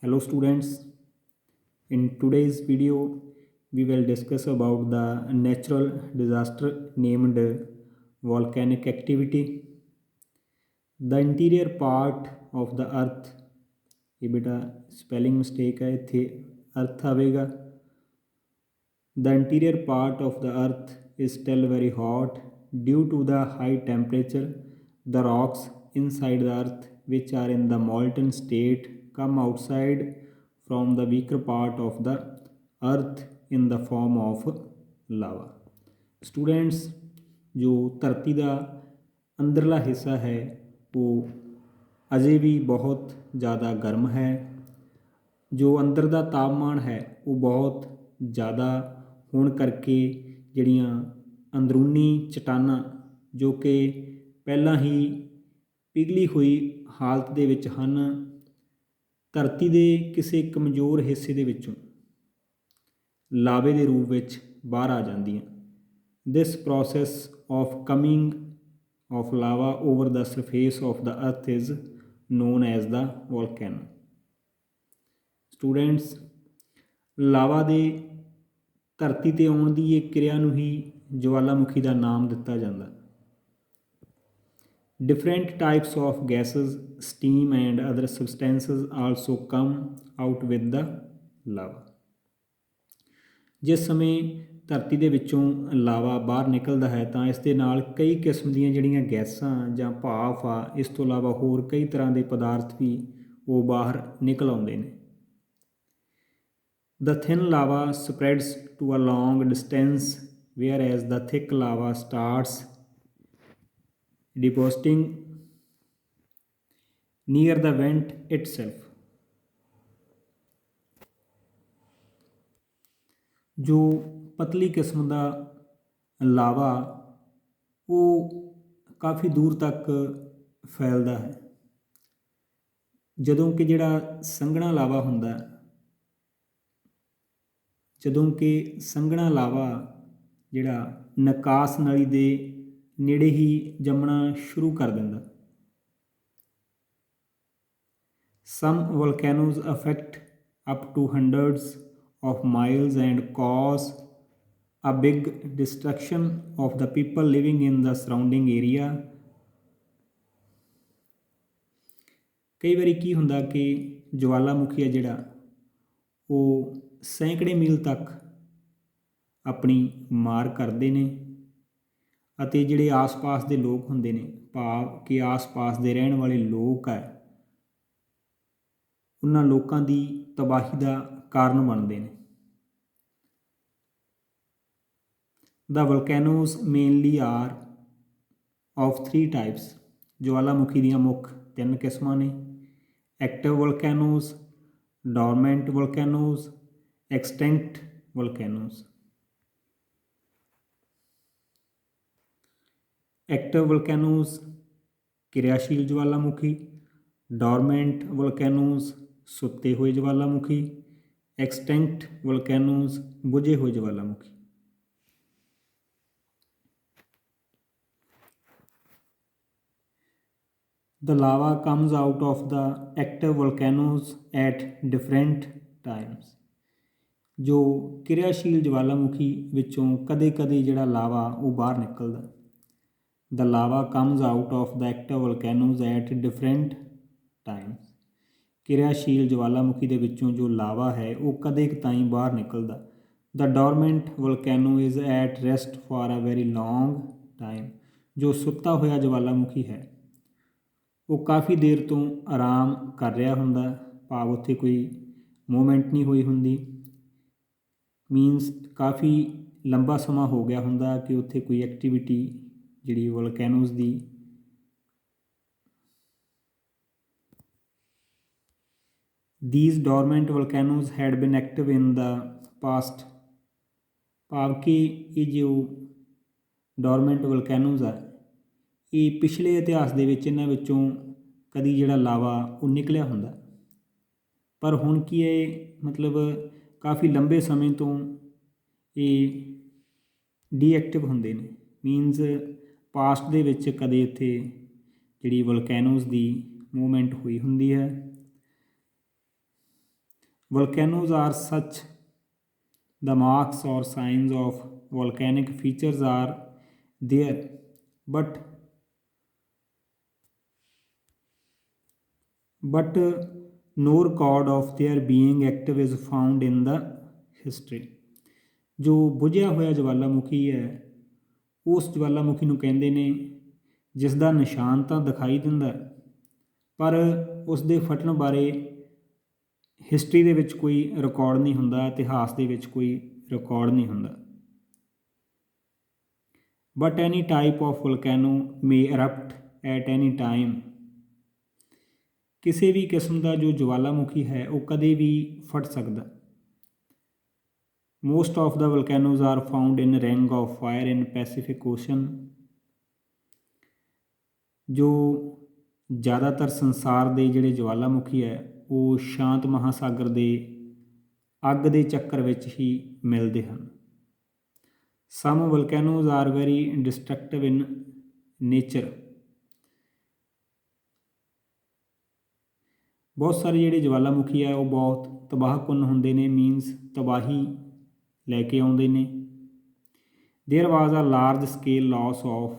Hello students, in today's video we will discuss about the natural disaster named volcanic activity. The interior part of the earth, ये बेटा spelling mistake है इत्थे अर्थ आवेगा. The interior part of the earth is still very hot due to the high temperature. The rocks inside the earth which are in the molten state come outside from the weaker part of the earth in the form of lava. Students, जो ਧਰਤੀ ਦਾ ਅੰਦਰਲਾ ਹਿੱਸਾ ਹੈ ਉਹ ਅਜੇ ਵੀ ਬਹੁਤ ਜ਼ਿਆਦਾ ਗਰਮ ਹੈ. ਜੋ ਅੰਦਰ ਦਾ ਤਾਪਮਾਨ ਹੈ ਉਹ ਬਹੁਤ ਜ਼ਿਆਦਾ ਹੋਣ ਕਰਕੇ ਜਿਹੜੀਆਂ ਅੰਦਰੂਨੀ ਚਟਾਨਾਂ ਜੋ ਕਿ ਪਹਿਲਾਂ ਹੀ ਪਿਘਲੀ ਹੋਈ ਹਾਲਤ ਦੇ ਵਿੱਚ ਹਨ, ਧਰਤੀ ਦੇ ਕਿਸੇ ਕਮਜ਼ੋਰ ਹਿੱਸੇ ਦੇ ਵਿੱਚੋਂ ਲਾਵੇ ਦੇ ਰੂਪ ਵਿੱਚ ਬਾਹਰ ਆ ਜਾਂਦੀਆਂ. This process of coming of lava over the surface of the earth is known as the volcano. Students, ਲਾਵਾ ਦੇ ਧਰਤੀ ਤੇ ਆਉਣ ਦੀ ਇਹ ਕਿਰਿਆ ਨੂੰ ਹੀ ਜਵਾਲਾਮੁਖੀ ਦਾ ਨਾਮ ਦਿੱਤਾ ਜਾਂਦਾ. Different types of gases, steam and other substances also come out with the lava. ਜਿਸ ਸਮੇਂ ਧਰਤੀ ਦੇ ਵਿੱਚੋਂ ਲਾਵਾ ਬਾਹਰ ਨਿਕਲਦਾ ਹੈ ਤਾਂ ਇਸ ਦੇ ਨਾਲ ਕਈ ਕਿਸਮ ਦੀਆਂ ਜਿਹੜੀਆਂ ਗੈਸਾਂ ਜਾਂ ਭਾਫ ਆ, ਇਸ ਤੋਂ ਇਲਾਵਾ ਹੋਰ ਕਈ ਤਰ੍ਹਾਂ ਦੇ ਪਦਾਰਥ ਵੀ ਉਹ ਬਾਹਰ ਨਿਕਲ ਆਉਂਦੇ ਨੇ. The thin lava spreads to a long distance whereas the thick lava starts depositing near the vent itself. ਜੋ ਪਤਲੀ ਕਿਸਮ ਦਾ ਲਾਵਾ ਉਹ ਕਾਫੀ ਦੂਰ ਤੱਕ ਫੈਲਦਾ ਹੈ, ਜਦੋਂ ਕਿ ਜਿਹੜਾ ਸੰਘਣਾ ਲਾਵਾ ਹੁੰਦਾ, ਜਦੋਂ ਕਿ ਸੰਘਣਾ ਲਾਵਾ ਜਿਹੜਾ ਨਿਕਾਸ ਨਲੀ ਦੇ ਨੇੜੇ ਹੀ ਜੰਮਣਾ ਸ਼ੁਰੂ ਕਰ ਦਿੰਦਾ. Some volcanoes affect up to hundreds of miles and cause a big destruction of the people living in the surrounding area. ਕਈ ਵਾਰੀ ਕੀ ਹੁੰਦਾ ਕਿ ਜਵਾਲਾਮੁਖੀ ਹੈ ਜਿਹੜਾ ਉਹ ਸੈਂਕੜੇ ਮੀਲ ਤੱਕ ਆਪਣੀ ਮਾਰ ਕਰਦੇ ਨੇ ਅਤੇ ਜਿਹੜੇ ਆਸ-ਪਾਸ ਦੇ ਲੋਕ ਹੁੰਦੇ ਨੇ, ਭਾਵ ਕਿ ਆਸ-ਪਾਸ ਦੇ ਰਹਿਣ ਵਾਲੇ ਲੋਕ ਹੈ, ਉਹਨਾਂ ਲੋਕਾਂ ਦੀ ਤਬਾਹੀ ਦਾ ਕਾਰਨ ਬਣਦੇ ਨੇ. The volcanoes mainly are of three types. ਜਵਾਲਾਮੁਖੀ ਦੀਆਂ ਮੁੱਖ ਤਿੰਨ ਕਿਸਮਾਂ ਨੇ: active volcanoes, dormant volcanoes, extinct volcanoes. Active volcanoes ਕਿਰਿਆਸ਼ੀਲ ਜਵਾਲਾਮੁਖੀ, dormant volcanoes ਸੁੱਤੇ ਹੋਏ ਜਵਾਲਾਮੁਖੀ, extinct volcanoes ਬੁਝੇ ਹੋਏ ਜਵਾਲਾਮੁਖੀ. The lava comes out of the active volcanoes at different times. ਜੋ ਕਿਰਿਆਸ਼ੀਲ ਜਵਾਲਾਮੁਖੀ ਵਿੱਚੋਂ ਕਦੇ-ਕਦੇ ਜਿਹੜਾ ਲਾਵਾ ਉਹ ਬਾਹਰ ਨਿਕਲਦਾ. The lava comes out of the active volcanoes at different times. ਕਿਰਿਆਸ਼ੀਲ ਜਵਾਲਾਮੁਖੀ ਦੇ ਵਿੱਚੋਂ ਜੋ ਲਾਵਾ ਹੈ ਉਹ ਕਦੇ ਤਾਈਂ ਬਾਹਰ ਨਿਕਲਦਾ. The dormant volcano is at rest for a very long time. ਜੋ ਸੁੱਤਾ ਹੋਇਆ ਜਵਾਲਾਮੁਖੀ ਹੈ ਉਹ ਕਾਫੀ ਦੇਰ ਤੋਂ ਆਰਾਮ ਕਰ ਰਿਹਾ ਹੁੰਦਾ, ਭਾਵ ਉੱਥੇ ਕੋਈ ਮੂਵਮੈਂਟ ਨਹੀਂ ਹੋਈ ਹੁੰਦੀ. ਮੀਨਸ ਕਾਫੀ ਲੰਬਾ ਸਮਾਂ ਹੋ ਗਿਆ ਹੁੰਦਾ ਕਿ ਉੱਥੇ ਕੋਈ ਐਕਟੀਵਿਟੀ ਜਿਹੜੀ ਵੋਲਕੈਨੋਜ਼ ਦੀ These dormant volcanoes had been active in the past. ਭਾਵ ਕਿ ਇਹ ਜੋ ਡੋਰਮੈਂਟ ਵੋਲਕੈਨੋਜ਼ ਆ ਇਹ ਪਿਛਲੇ ਇਤਿਹਾਸ ਦੇ ਵਿੱਚ ਇਹਨਾਂ ਵਿੱਚੋਂ ਕਦੀ ਜਿਹੜਾ ਲਾਵਾ ਉਹ ਨਿਕਲਿਆ ਹੁੰਦਾ, ਪਰ ਹੁਣ ਕੀ ਹੈ, ਮਤਲਬ ਕਾਫੀ ਲੰਬੇ ਸਮੇਂ ਤੋਂ ਇਹ ਡੀਐਕਟਿਵ ਹੁੰਦੇ ਨੇ. ਮੀਨਸ ਪਾਸਟ ਦੇ ਵਿੱਚ ਕਦੇ ਇੱਥੇ ਜਿਹੜੀ ਵੋਲਕੈਨੋਜ਼ ਦੀ ਮੂਵਮੈਂਟ ਹੋਈ ਹੁੰਦੀ ਹੈ. Volcanoes are such the marks or signs of volcanic features are there, but no record of their being active is found in the history। ਜੋ ਬੁਝਿਆ ਹੋਇਆ ਜਵਾਲਾਮੁਖੀ ਹੈ ਉਸ ਜਵਾਲਾਮੁਖੀ ਨੂੰ ਕਹਿੰਦੇ ਨੇ ਜਿਸ ਦਾ ਨਿਸ਼ਾਨ ਤਾਂ ਦਿਖਾਈ ਦਿੰਦਾ ਪਰ ਉਸ ਦੇ ਫਟਣ ਬਾਰੇ ਹਿਸਟਰੀ ਦੇ ਵਿੱਚ ਕੋਈ ਰਿਕਾਰਡ ਨਹੀਂ ਹੁੰਦਾ, ਇਤਿਹਾਸ ਦੇ ਵਿੱਚ ਕੋਈ ਰਿਕਾਰਡ ਨਹੀਂ ਹੁੰਦਾ। But any type of volcano may erupt at any time. ਕਿਸੇ ਵੀ ਕਿਸਮ ਦਾ ਜੋ ਜਵਾਲਾਮੁਖੀ ਹੈ ਉਹ ਕਦੇ ਵੀ ਫਟ ਸਕਦਾ। Most of the volcanoes are found in ring of fire in Pacific Ocean. ਜੋ ਜ਼ਿਆਦਾਤਰ ਸੰਸਾਰ ਦੇ ਜਿਹੜੇ ਜਵਾਲਾਮੁਖੀ ਹੈ ਉਹ ਸ਼ਾਂਤ ਮਹਾਸਾਗਰ ਦੇ ਅੱਗ ਦੇ ਚੱਕਰ ਵਿੱਚ ਹੀ ਮਿਲਦੇ ਹਨ। Some volcanoes are very destructive in nature. ਬਹੁਤ ਸਾਰੇ ਜਿਹੜੇ ਜਵਾਲਾਮੁਖੀ ਹੈ ਉਹ ਬਹੁਤ ਤਬਾਹਕੁੰਨ ਹੁੰਦੇ ਨੇ, ਮੀਨਸ ਤਬਾਹੀ ਲੈ ਕੇ ਆਉਂਦੇ ਨੇ। There was a large scale loss of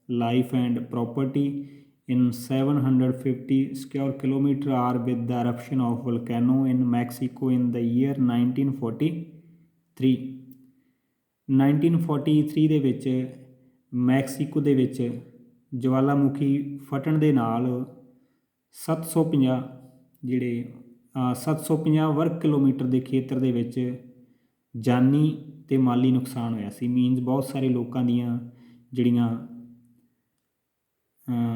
life and property in 750 square kilometer are with the eruption of volcano in Mexico in the year 1943। 1943 ਦੇ ਵਿੱਚ ਮੈਕਸੀਕੋ ਦੇ ਵਿੱਚ ਜਵਾਲਾਮੁਖੀ ਫਟਣ ਦੇ ਨਾਲ 750 ਜਿਹੜੇ 750 ਵਰਗ ਕਿਲੋਮੀਟਰ ਦੇ ਖੇਤਰ ਦੇ ਵਿੱਚ ਜਾਨੀ ਅਤੇ ਮਾਲੀ ਨੁਕਸਾਨ ਹੋਇਆ ਸੀ। ਮੀਨਸ ਬਹੁਤ ਸਾਰੇ ਲੋਕਾਂ ਦੀਆਂ ਜਿਹੜੀਆਂ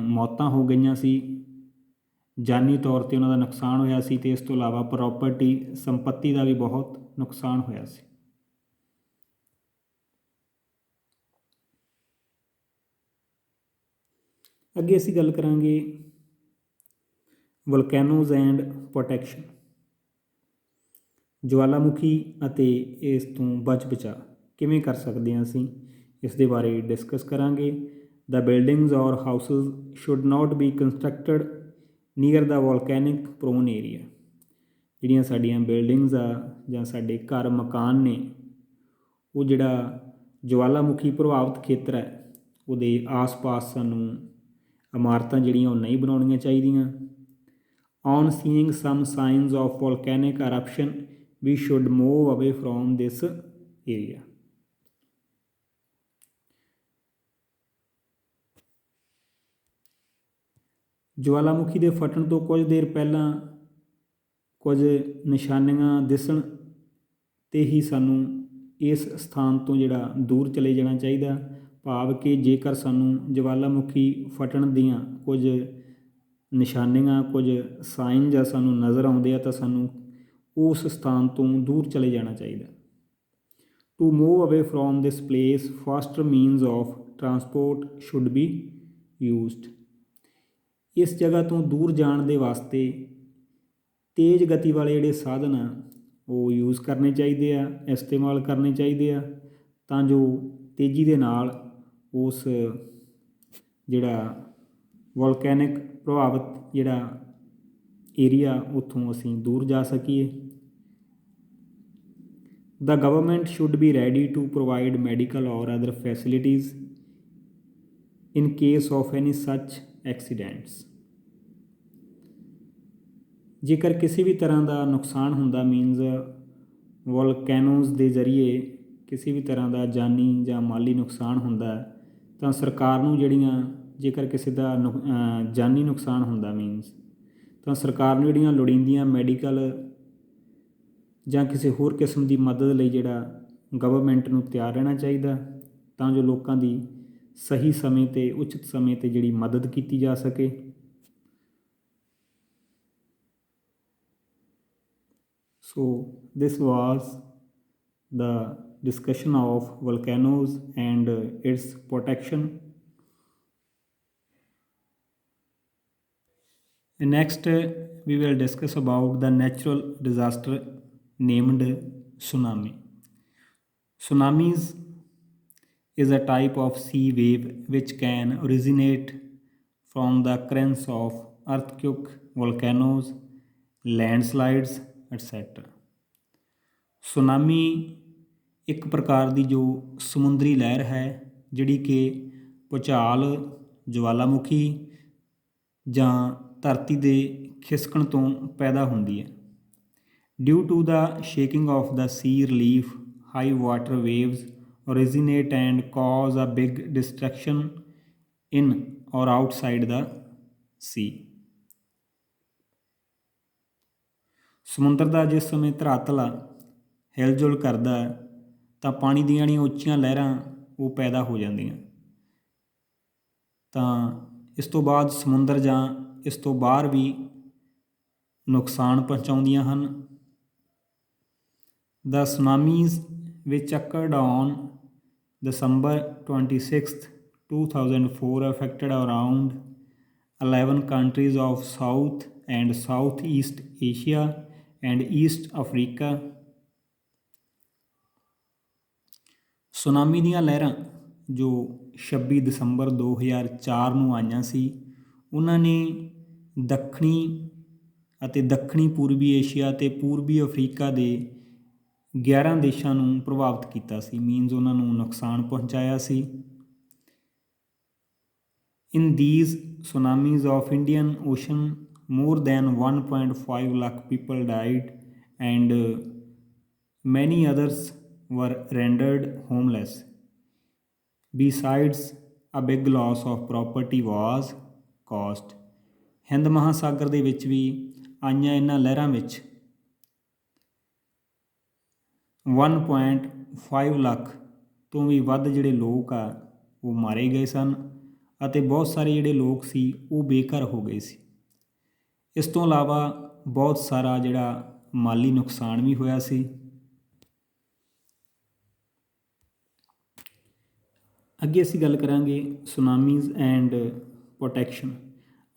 ਮੌਤਾਂ ਹੋ ਗਈਆਂ ਸੀ, ਜਾਨੀ ਤੌਰ 'ਤੇ ਉਹਨਾਂ ਦਾ ਨੁਕਸਾਨ ਹੋਇਆ ਸੀ ਅਤੇ ਇਸ ਤੋਂ ਇਲਾਵਾ ਪ੍ਰੋਪਰਟੀ ਸੰਪੱਤੀ ਦਾ ਵੀ ਬਹੁਤ ਨੁਕਸਾਨ ਹੋਇਆ ਸੀ। ਅੱਗੇ ਅਸੀਂ ਗੱਲ ਕਰਾਂਗੇ ਵੋਲਕੈਨੋਜ਼ ਐਂਡ ਪ੍ਰੋਟੈਕਸ਼ਨ। ਜਵਾਲਾਮੁਖੀ ਅਤੇ ਇਸ ਤੋਂ ਬਚ ਬਚਾ ਕਿਵੇਂ ਕਰ ਸਕਦੇ ਹਾਂ ਅਸੀਂ, ਇਸ ਦੇ ਬਾਰੇ ਡਿਸਕਸ ਕਰਾਂਗੇ। The buildings or houses should not be constructed near the volcanic prone area। ਜਿਹੜੀਆਂ ਸਾਡੀਆਂ ਬਿਲਡਿੰਗਸ ਆ ਜਾਂ ਸਾਡੇ ਘਰ ਮਕਾਨ ਨੇ ਉਹ ਜਿਹੜਾ ਜਵਾਲਾਮੁਖੀ ਪ੍ਰਭਾਵਿਤ ਖੇਤਰ ਹੈ ਉਹਦੇ ਆਸ-ਪਾਸ ਸਾਨੂੰ ਇਮਾਰਤਾਂ ਜਿਹੜੀਆਂ ਉਹ ਨਹੀਂ ਬਣਾਉਣੀਆਂ ਚਾਹੀਦੀਆਂ। On seeing some signs of volcanic eruption we should move away from this area। ਜਵਾਲਾਮੁਖੀ ਦੇ ਫਟਣ ਤੋਂ ਕੁਝ ਦੇਰ ਪਹਿਲਾਂ ਕੁਝ ਨਿਸ਼ਾਨੀਆਂ ਦਿਸਣ 'ਤੇ ਹੀ ਸਾਨੂੰ ਇਸ ਸਥਾਨ ਤੋਂ ਜਿਹੜਾ ਦੂਰ ਚਲੇ ਜਾਣਾ ਚਾਹੀਦਾ। ਭਾਵ ਕਿ ਜੇਕਰ ਸਾਨੂੰ ਜਵਾਲਾਮੁਖੀ ਫਟਣ ਦੀਆਂ ਕੁਝ ਨਿਸ਼ਾਨੀਆਂ, ਕੁਝ ਸਾਈਨ ਜਾਂ ਸਾਨੂੰ ਨਜ਼ਰ ਆਉਂਦੇ ਆ ਤਾਂ ਸਾਨੂੰ ਉਸ ਸਥਾਨ ਤੋਂ ਦੂਰ ਚਲੇ ਜਾਣਾ ਚਾਹੀਦਾ। ਟੂ ਮੂਵ ਅਵੇ from this place foster means of transport should be used. ਇਸ ਜਗ੍ਹਾ ਤੋਂ ਦੂਰ ਜਾਣ ਦੇ ਵਾਸਤੇ ਤੇਜ਼ ਗਤੀ ਵਾਲੇ ਜਿਹੜੇ ਸਾਧਨ ਆ ਉਹ ਯੂਜ਼ ਕਰਨੇ ਚਾਹੀਦੇ ਆ, ਇਸਤੇਮਾਲ ਕਰਨੇ ਚਾਹੀਦੇ ਆ ਤਾਂ ਜੋ ਤੇਜ਼ੀ ਦੇ ਨਾਲ ਉਸ ਜਿਹੜਾ ਵੋਲਕੈਨਿਕ ਪ੍ਰਭਾਵਿਤ ਜਿਹੜਾ ਏਰੀਆ ਉੱਥੋਂ ਅਸੀਂ ਦੂਰ ਜਾ ਸਕੀਏ। The government should be ready to provide medical or other facilities in case of any such accidents। ਜੇਕਰ ਕਿਸੇ ਵੀ ਤਰ੍ਹਾਂ ਦਾ ਨੁਕਸਾਨ ਹੁੰਦਾ, ਮੀਨਜ਼ ਵੋਲਕੈਨੋਜ਼ ਦੇ ਜ਼ਰੀਏ ਕਿਸੇ ਵੀ ਤਰ੍ਹਾਂ ਦਾ ਜਾਨੀ ਜਾਂ ਮਾਲੀ ਨੁਕਸਾਨ ਹੁੰਦਾ ਤਾਂ ਸਰਕਾਰ ਨੂੰ ਜਿਹੜੀਆਂ, ਜੇਕਰ ਕਿਸੇ ਦਾ ਜਾਨੀ ਨੁਕਸਾਨ ਹੁੰਦਾ ਮੀਨਜ਼ ਤਾਂ ਸਰਕਾਰ ਨੂੰ ਜਿਹੜੀਆਂ ਲੋੜੀਂਦੀਆਂ ਮੈਡੀਕਲ ਜਾਂ ਕਿਸੇ ਹੋਰ ਕਿਸਮ ਦੀ ਮਦਦ ਲਈ ਜਿਹੜਾ ਗਵਰਨਮੈਂਟ ਨੂੰ ਤਿਆਰ ਰਹਿਣਾ ਚਾਹੀਦਾ ਤਾਂ ਜੋ ਲੋਕਾਂ ਦੀ ਸਹੀ ਸਮੇਂ 'ਤੇ ਉਚਿਤ ਸਮੇਂ 'ਤੇ ਜਿਹੜੀ ਮਦਦ ਕੀਤੀ ਜਾ ਸਕੇ। So this was the discussion of volcanoes and its protection. And next we will discuss about the natural disaster named tsunami. Tsunamis is a type of sea wave which can originate from the occurrence of earthquake, volcanoes, landslides, etc. Tsunami ਇੱਕ ਪ੍ਰਕਾਰ ਦੀ ਜੋ ਸਮੁੰਦਰੀ ਲਹਿਰ ਹੈ ਜਿਹੜੀ ਕਿ ਭੂਚਾਲ, ਜਵਾਲਾਮੁਖੀ ਜਾਂ ਧਰਤੀ ਦੇ ਖਿਸਕਣ ਤੋਂ ਪੈਦਾ ਹੁੰਦੀ ਹੈ। Due to the shaking of the sea relief, high water waves originate and cause a big destruction in or outside the sea। ਸਮੁੰਦਰ ਦਾ ਜਿਸ ਸਮੇਂ ਧਰਾਤਲ ਹਿਲਜੁਲ ਕਰਦਾ ਤਾਂ ਪਾਣੀ ਦੀਆਂ ਜਿਹੜੀਆਂ ਉੱਚੀਆਂ ਲਹਿਰਾਂ ਉਹ ਪੈਦਾ ਹੋ ਜਾਂਦੀਆਂ, ਤਾਂ ਇਸ ਤੋਂ ਬਾਅਦ ਸਮੁੰਦਰ ਜਾਂ ਇਸ ਤੋਂ ਬਾਹਰ ਵੀ ਨੁਕਸਾਨ ਪਹੁੰਚਾਉਂਦੀਆਂ ਹਨ। The tsunamis which occurred on December 26th 2004 affected around 11 countries of South and Southeast Asia and East Africa। Tsunami ਦੀਆਂ ਲਹਿਰਾਂ ਜੋ 26 ਦਸੰਬਰ 2004 ਨੂੰ ਆਈਆਂ ਸੀ, ਉਹਨਾਂ ਨੇ ਦੱਖਣੀ ਅਤੇ ਦੱਖਣੀ ਪੂਰਬੀ ਏਸ਼ੀਆ ਅਤੇ ਪੂਰਬੀ ਅਫਰੀਕਾ ਦੇ 11 ਦੇਸ਼ਾਂ ਨੂੰ ਪ੍ਰਭਾਵਿਤ ਕੀਤਾ ਸੀ, ਮੀਨਜ਼ ਉਹਨਾਂ ਨੂੰ ਨੁਕਸਾਨ ਪਹੁੰਚਾਇਆ ਸੀ। In these tsunamis of Indian Ocean more than 1.5 lakh people died and many others were rendered homeless। Besides, a big loss of property was caused। Hind Mahasagar ਦੇ ਵਿੱਚ ਵੀ ਆਈਆਂ ਇਹਨਾਂ ਲਹਿਰਾਂ ਵਿੱਚ 1.5 ਲੱਖ ਤੋਂ ਵੀ ਵੱਧ ਜਿਹੜੇ ਲੋਕ ਆ ਉਹ ਮਾਰੇ ਗਏ ਸਨ ਅਤੇ ਬਹੁਤ ਸਾਰੇ ਜਿਹੜੇ ਲੋਕ ਸੀ ਉਹ ਬੇਘਰ ਹੋ ਗਏ ਸੀ। ਇਸ ਤੋਂ ਇਲਾਵਾ ਬਹੁਤ ਸਾਰਾ ਜਿਹੜਾ ਮਾਲੀ ਨੁਕਸਾਨ ਵੀ ਹੋਇਆ ਸੀ। ਅੱਗੇ ਅਸੀਂ ਗੱਲ ਕਰਾਂਗੇ tsunamis and protection.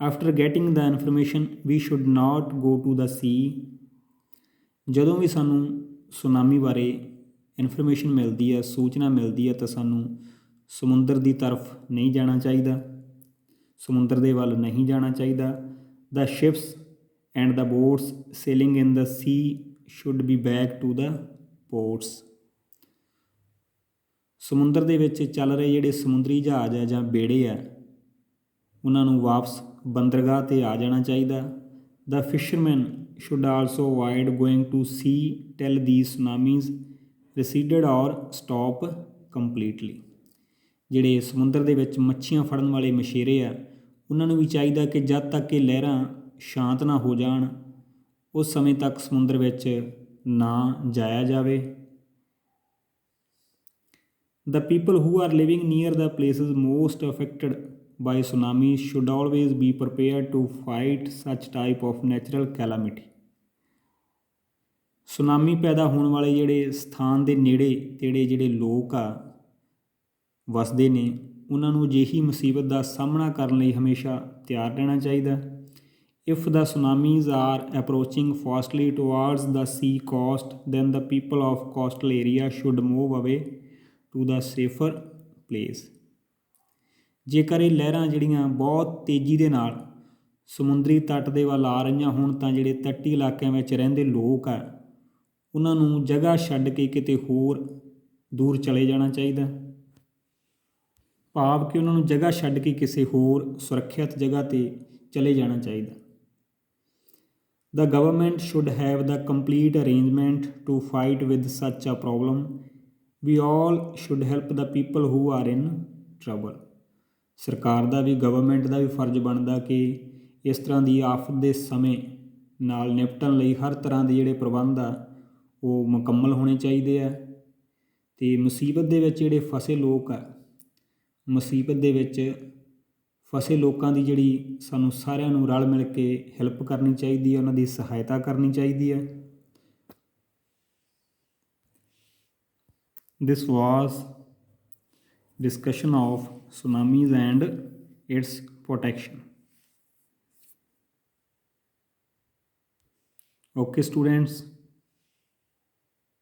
After getting the information we should not go to the sea. ਜਦੋਂ ਵੀ ਸਾਨੂੰ ਸੁਨਾਮੀ ਬਾਰੇ ਇਨਫੋਰਮੇਸ਼ਨ ਮਿਲਦੀ ਹੈ, ਸੂਚਨਾ ਮਿਲਦੀ ਹੈ, ਤਾਂ ਸਾਨੂੰ ਸਮੁੰਦਰ ਦੀ ਤਰਫ ਨਹੀਂ ਜਾਣਾ ਚਾਹੀਦਾ, ਸਮੁੰਦਰ ਦੇ ਵੱਲ ਨਹੀਂ ਜਾਣਾ ਚਾਹੀਦਾ। The ships and the boats sailing in the sea should be back to the ports। ਸਮੁੰਦਰ ਦੇ ਵਿੱਚ ਚੱਲ ਰਹੇ ਜਿਹੜੇ ਸਮੁੰਦਰੀ ਜਹਾਜ਼ ਆ ਜਾਂ ਬੇੜੇ ਆ, ਉਹਨਾਂ ਨੂੰ ਵਾਪਸ ਬੰਦਰਗਾਹ 'ਤੇ ਆ ਜਾਣਾ ਚਾਹੀਦਾ। The fishermen should also avoid going to sea till these tsunamis receded or stop completely। ਜਿਹੜੇ ਸਮੁੰਦਰ ਦੇ ਵਿੱਚ ਮੱਛੀਆਂ ਫੜਨ ਵਾਲੇ ਮਛੇਰੇ ਆ, ਉਹਨਾਂ ਨੂੰ ਵੀ ਚਾਹੀਦਾ ਕਿ ਜਦ ਤੱਕ ਇਹ ਲਹਿਰਾਂ ਸ਼ਾਂਤ ਨਾ ਹੋ ਜਾਣ ਉਸ ਸਮੇਂ ਤੱਕ ਸਮੁੰਦਰ ਵਿੱਚ ਨਾ ਜਾਇਆ ਜਾਵੇ। The people who are living near the places most affected by tsunamis should always be prepared to fight such type of natural calamity। Tsunami ਪੈਦਾ ਹੋਣ ਵਾਲੇ ਜਿਹੜੇ ਸਥਾਨ ਦੇ ਨੇੜੇ ਤੇੜੇ ਜਿਹੜੇ ਲੋਕ ਆ ਵਸਦੇ ਨੇ, ਉਹਨਾਂ ਨੂੰ ਅਜਿਹੀ ਮੁਸੀਬਤ ਦਾ ਸਾਹਮਣਾ ਕਰਨ ਲਈ ਹਮੇਸ਼ਾ ਤਿਆਰ ਰਹਿਣਾ ਚਾਹੀਦਾ। If the tsunamis are approaching fastly towards the sea coast, then the people of coastal area should move away to the safer place। ਜੇਕਰ ਇਹ ਲਹਿਰਾਂ ਜਿਹੜੀਆਂ ਬਹੁਤ ਤੇਜ਼ੀ ਦੇ ਨਾਲ ਸਮੁੰਦਰੀ ਤੱਟ ਦੇ ਵੱਲ ਆ ਰਹੀਆਂ ਹੋਣ, ਤਾਂ ਜਿਹੜੇ ਤੱਟੀ ਇਲਾਕਿਆਂ ਵਿੱਚ ਰਹਿੰਦੇ ਲੋਕ ਆ ਉਹਨਾਂ ਨੂੰ ਜਗ੍ਹਾ ਛੱਡ ਕੇ ਕਿਤੇ ਹੋਰ ਦੂਰ ਚਲੇ ਜਾਣਾ ਚਾਹੀਦਾ, ਭਾਵ ਕਿ ਉਹਨਾਂ ਨੂੰ ਜਗ੍ਹਾ ਛੱਡ ਕੇ ਕਿਸੇ ਹੋਰ ਸੁਰੱਖਿਅਤ ਜਗ੍ਹਾ 'ਤੇ ਚਲੇ ਜਾਣਾ ਚਾਹੀਦਾ। The government should have the complete arrangement to fight with such a problem। We all should help the people who are in trouble। ਸਰਕਾਰ ਦਾ ਵੀ, ਗਵਰਨਮੈਂਟ ਦਾ ਵੀ ਫਰਜ਼ ਬਣਦਾ ਕਿ ਇਸ ਤਰ੍ਹਾਂ ਦੀ ਆਫਤ ਦੇ ਸਮੇਂ ਨਾਲ ਨਿਪਟਣ ਲਈ ਹਰ ਤਰ੍ਹਾਂ ਦੇ ਜਿਹੜੇ ਪ੍ਰਬੰਧ ਆ ਉਹ ਮੁਕੰਮਲ ਹੋਣੇ ਚਾਹੀਦੇ ਆ। ਅਤੇ ਮੁਸੀਬਤ ਦੇ ਵਿੱਚ ਜਿਹੜੇ ਫਸੇ ਲੋਕ ਆ, ਮੁਸੀਬਤ ਦੇ ਵਿੱਚ ਫਸੇ ਲੋਕਾਂ ਦੀ ਜਿਹੜੀ ਸਾਨੂੰ ਸਾਰਿਆਂ ਨੂੰ ਰਲ ਮਿਲ ਕੇ ਹੈਲਪ ਕਰਨੀ ਚਾਹੀਦੀ ਹੈ, ਉਹਨਾਂ ਦੀ ਸਹਾਇਤਾ ਕਰਨੀ ਚਾਹੀਦੀ ਹੈ। This was discussion of tsunamis and its protection। Okay students,